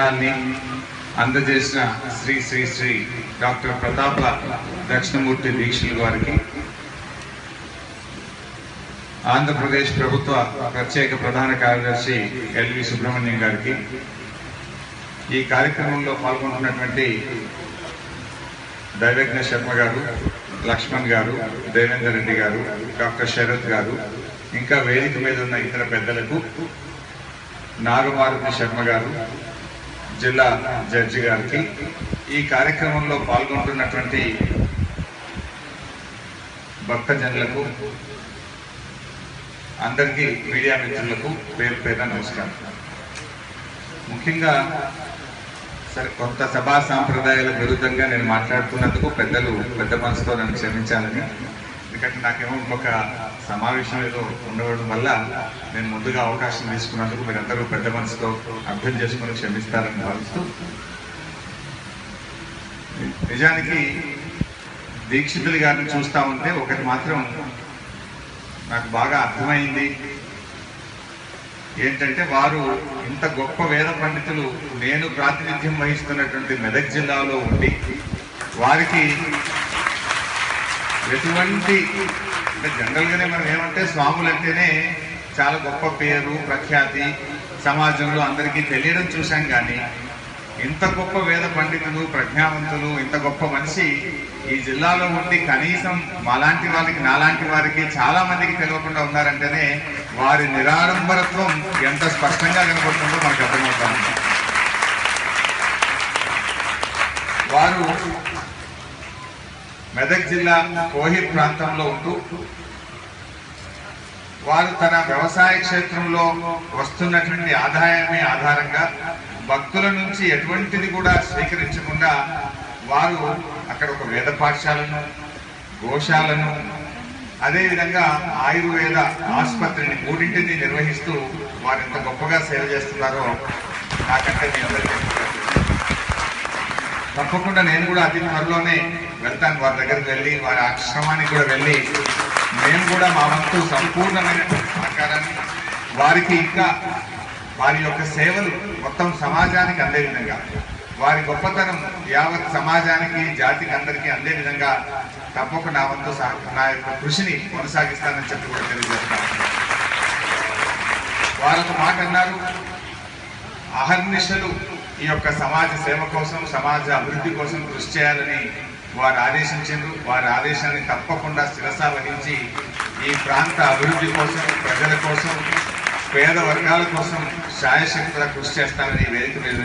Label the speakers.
Speaker 1: కథనాన్ని అందజేసిన శ్రీ శ్రీ శ్రీ డాక్టర్ ప్రతాప దక్షిణమూర్తి దీక్షితుల వారికి, ఆంధ్రప్రదేశ్ ప్రభుత్వ ప్రత్యేక ప్రధాన కార్యదర్శి ఎల్వి సుబ్రహ్మణ్యం గారికి, ఈ కార్యక్రమంలో పాల్గొంటున్నటువంటి దైవజ్ఞ శర్మ గారు, లక్ష్మణ్ గారు, దేవేందర్ రెడ్డి గారు, డాక్టర్ శరత్ గారు, ఇంకా వేదిక మీద ఉన్న ఇతర పెద్దలకు, నాగమారుతి శర్మ గారు, జిల్లా జడ్జి గారికి, ఈ కార్యక్రమంలో పాల్గొంటున్నటువంటి భక్తజనులకు, అందరికీ మీడియా మిత్రులకు పేరు పేరున నమస్కారం. ముఖ్యంగా కొంత సభా సాంప్రదాయాల విరుద్ధంగా నేను మాట్లాడుతున్నందుకు పెద్దలు పెద్ద మనసుతో నన్ను క్షమించాలని, ఎందుకంటే నాకేమో ఒక సమావేశం ఏదో ఉండడం వల్ల నేను ముందుగా అవకాశం తీసుకున్నందుకు మీరందరూ పెద్ద మనసుతో అర్థం చేసుకుని క్షమిస్తారని భావిస్తూ, నిజానికి దీక్షితులు గారిని చూస్తూ ఉంటే ఒకటి మాత్రం నాకు బాగా అర్థమైంది. ఏంటంటే వారు ఇంత గొప్ప వేద పండితులు నేను ప్రాతినిధ్యం వహిస్తున్నటువంటి మెదక్ జిల్లాలో ఉండి వారికి ఎటువంటి, అంటే జనరల్గానే మనం ఏమంటే స్వాములంటేనే చాలా గొప్ప పేరు ప్రఖ్యాతి సమాజంలో అందరికీ తెలియడం చూశాం, కానీ ఇంత గొప్ప వేద పండితులు ప్రజ్ఞావంతులు ఇంత గొప్ప మనిషి ఈ జిల్లాలో ఉండి కనీసం మాలాంటి వాళ్ళకి నాలాంటి వారికి చాలా మందికి తెలియకుండా ఉన్నారంటేనే వారి నిరాడంబరత్వం ఎంత స్పష్టంగా కనబడుతుందో మనకు అర్థమవుతాం. వారు మెదక్ జిల్లా కోహిర్ ప్రాంతంలో ఉంటూ వారు తన వ్యవసాయ క్షేత్రంలో వస్తున్నటువంటి ఆదాయమే ఆధారంగా భక్తుల నుంచి ఎటువంటిది కూడా స్వీకరించకుండా వారు అక్కడ ఒక వేద పాఠశాలను, గోశాలను, అదేవిధంగా ఆయుర్వేద ఆసుపత్రిని మూడింటిని నిర్వహిస్తూ వారు ఎంత గొప్పగా సేవ చేస్తున్నారో నాకంటే మీ అందరికీ తప్పకుండా నేను కూడా అతి త్వరలోనే వెళ్తాను. వారి దగ్గరికి వెళ్ళి వారి ఆశ్రమానికి కూడా వెళ్ళి మేము కూడా మా వంతు సంపూర్ణమైన సహకారాన్ని వారికి, ఇంకా వారి యొక్క సేవలు మొత్తం సమాజానికి అందే విధంగా, వారి గొప్పతనం యావత్ సమాజానికి జాతికి అందరికీ అందే విధంగా తప్పకుండా నా వంతు నా యొక్క కృషిని కొనసాగిస్తానని చెప్పి కూడా తెలియజేస్తాను. వారొక మాట అన్నారు, అహర్నిశలు ఈ యొక్క సమాజ సేవ కోసం సమాజ అభివృద్ధి కోసం కృషి చేయాలని వారు ఆదేశించారు. వారి ఆదేశాన్ని తప్పకుండా శిరసా వహించి ఈ ప్రాంత అభివృద్ధి కోసం, ప్రజల కోసం, పేద వర్గాల కోసం శాయశక్తులా కృషి చేస్తానని వేదిక మీద